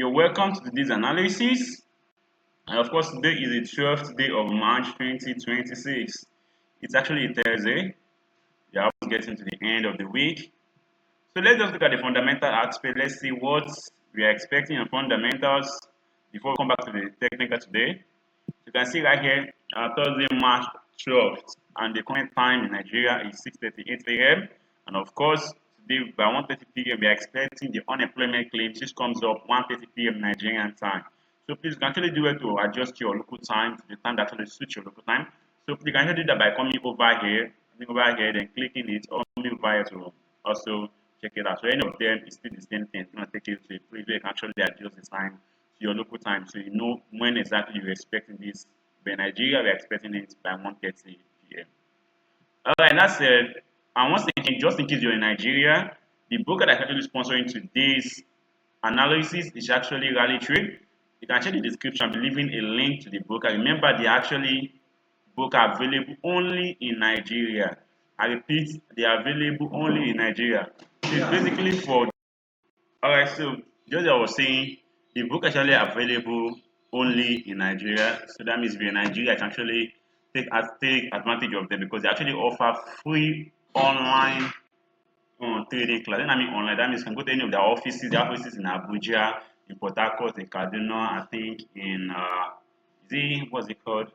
You're welcome to today's analysis. And of course, today is the 12th day of March 2026. It's actually a Thursday. We're almost getting to the end of the week. So let's just look at the fundamental aspect. Let's see what we are expecting in fundamentals before we come back to the technical today. You can see right here, Thursday, March 12th, and the current time in Nigeria is 6:38 a.m. And of course, today by 1:30 p.m., we are expecting the unemployment claim, which comes up 1:30 p.m. Nigerian time. So please, you can actually do it to adjust your local time to the time that actually suits your local time. So you can actually do that by coming over here, then clicking it, or coming over here to also check it out. So any of them is still the same thing. It's going to take you to a place where you can actually adjust the time to your local time, so you know when exactly you're expecting this. But in Nigeria, we're expecting it by 1:30 p.m. All right, that's it. And once again, just in case you're in Nigeria, the broker that's actually sponsoring today's analysis is actually Rally Trade. You can check the description. I'll be leaving a link to the broker. Remember, they actually broker available only in Nigeria. I repeat, they are available only in Nigeria. It's basically for. All right, so just as I was saying, the book actually available only in Nigeria. So that means if you're in Nigeria, you can actually take advantage of them because they actually offer free online trading class. Then I mean online. That means you can go to any of their offices. Their offices in Abuja, in Port Harcourt, in Kaduna, I think in what's it called?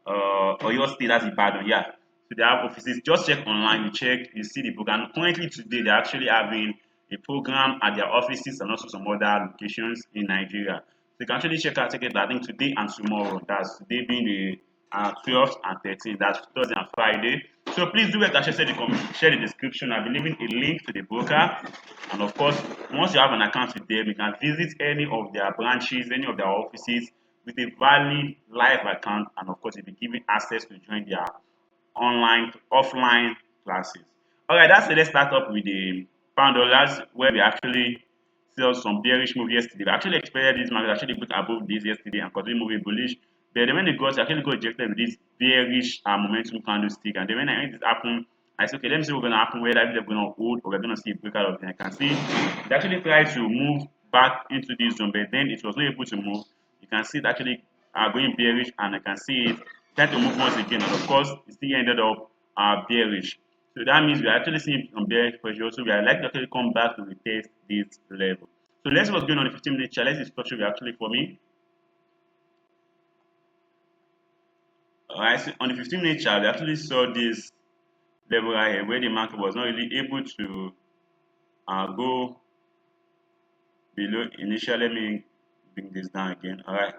Oyo State, that's Ibadan. Yeah. So they have offices. Just check online. You check, you see the book. And currently today, they're actually having a program at their offices and also some other locations in Nigeria. So you can actually check it. I think today and tomorrow. That's today being the 12th and 13th. That's Thursday and Friday. So please do it. Actually, share the description. I'll be leaving a link to the broker. And of course, once you have an account with them, you can visit any of their branches, any of their offices with a valid live account, and of course, you'll be given access to join their offline classes. All right, that's it. Let's start up with the pound dollars, where we actually saw some bearish move yesterday. We actually expected this market actually put above this yesterday and continue moving bullish. But then when it got actually got ejected with this bearish momentum candlestick, and then when this happened, I said, okay, let me see what's going to happen, whether they're going to hold or we're going to see a breakout of it. I can see it actually tried to move back into this zone, but then it was not able to move. You can see it actually going bearish, and I can see it trying to move once again. And of course, it still ended up bearish. So that means we are actually seeing some bearish pressure. So we are likely to actually come back to retest this level. So let's see what's going on the 15-minute chart. Let's see the structure we actually forming. Alright, so on the 15-minute chart, we actually saw this level right here where the market was not really able to go below initial. Let me bring this down again. Alright,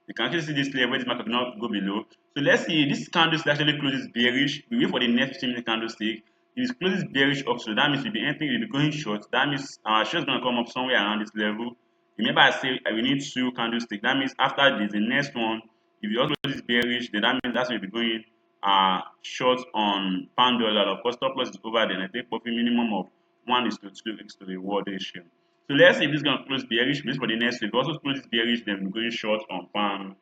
you can actually see this level where this market cannot go below. So let's see, this candlestick actually closes bearish. We wait for the next 15-minute candlestick. If it closes bearish up, so that means we'll be entering, we'll be going short. That means our short is going to come up somewhere around this level. Remember, I say we need two candlesticks. That means after this, the next one, if you also close bearish, then that means that's when we'll be going short on pound dollar. Of course, stop loss is over, then I take profit minimum of 1:2 to the reward ratio. So let's say if this is going to close bearish, this for the next week. Also close bearish, then we're going short on pound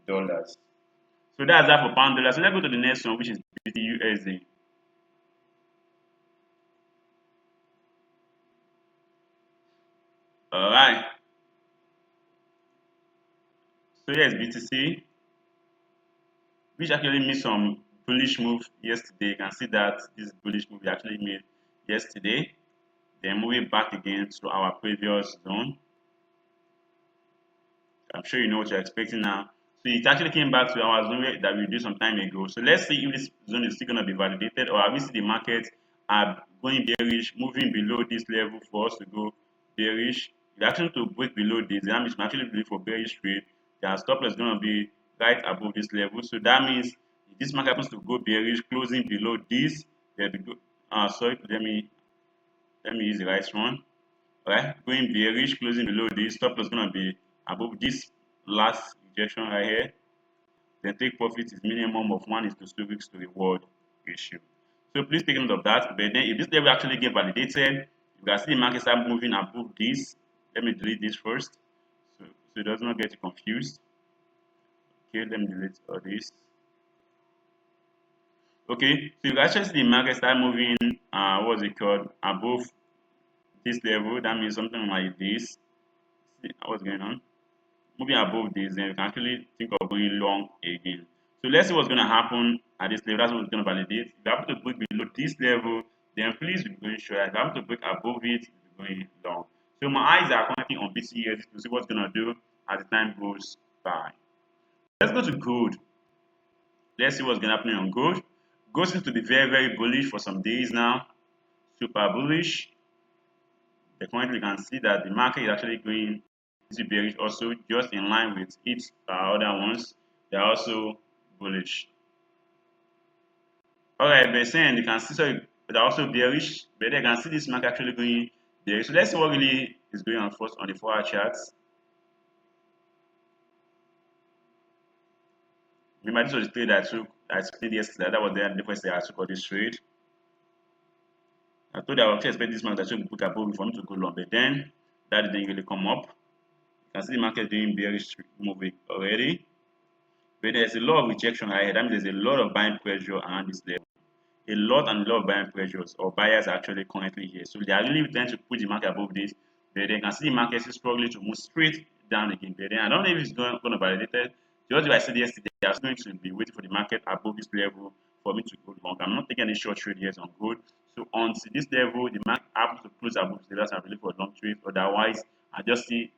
dollars. So that's that for pound dollars. So let's go to the next one, which is BTCUSD. All right. So here's BTC, which actually made some bullish move yesterday. You can see that this bullish move we actually made yesterday. Then moving back again to our previous zone. I'm sure you know what you're expecting now. So it actually came back to our zone that we did some time ago. So let's see if this zone is still going to be validated, or we see the market are going bearish, moving below this level for us to go bearish. If actually to break below this, that means we actually looking for bearish trade. Their stop loss is going to be right above this level. So that means if this market happens to go bearish, closing below this, they'll be sorry, let me use the right one. Alright, going bearish, closing below this, stop loss is going to be above this last rejection right here. Then take profit is minimum of 1:2 weeks to reward ratio. So please take note of that. But then if this level actually get validated, you can see the market start moving above this. Let me delete this first, so it does not get you confused. Okay, let me delete all this. Okay, so you can actually see the market start moving what's it called, above this level. That means something like this. see what's going on. Moving above this, then we can actually think of going long again. So let's see what's going to happen at this level. That's what we're going to validate. If you happen to break below this level, then please be going short. If you happen to break above it, we'll be going long. So my eyes are currently on BTCUSD to see what's going to do as the time goes by. Let's go to gold. Let's see what's going to happen on gold. Gold seems to be very, very bullish for some days now. Super bullish. But currently, you can see that the market is actually going into bearish also, just in line with its other ones. They are also bullish. Alright, but saying you can see, so they're also bearish, but you can see this market actually going bearish. So let's see what really is going on first on the 4-hour charts. Remember, this was the trade I explained yesterday. That was the first day I took for this trade. I told you I was expect this market to book above for me to go long, but then that didn't really come up. You can see the market doing bearish moving already. But there's a lot of rejection ahead. That means there's a lot of buying pressure around this level. A lot of buying pressures or buyers are actually currently here. So they are really trying to push the market above this. But they can see the market is struggling to move straight down again. But then I don't know if it's going to validate it. Just like I said yesterday, I was going to be waiting for the market above this level for me to go long. I'm not taking any short trade here on gold. So until this level, the market happens to close above this level, I'm really for a long trade. Otherwise, I just stay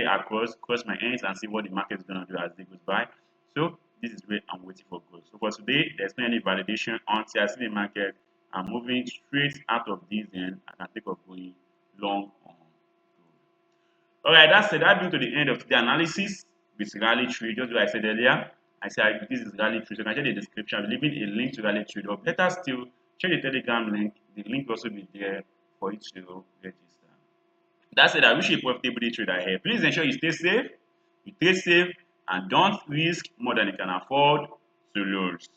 across, cross my hands and see what the market is going to do as it goes by. So this is where I'm waiting for gold. So for today, there's no any validation until I see the market. I'm moving straight out of this, then I can take off going long on gold. Alright, that's it. That brings to the end of the analysis with rally trade. Just like I said earlier, I said this is rally trade. So you can check the description. I'm leaving a link to rally trade. Or better still, check the Telegram link. The link will also be there for you to register. That's it. I wish you a profitable day trade ahead. Please ensure you stay safe, and don't risk more than you can afford to lose.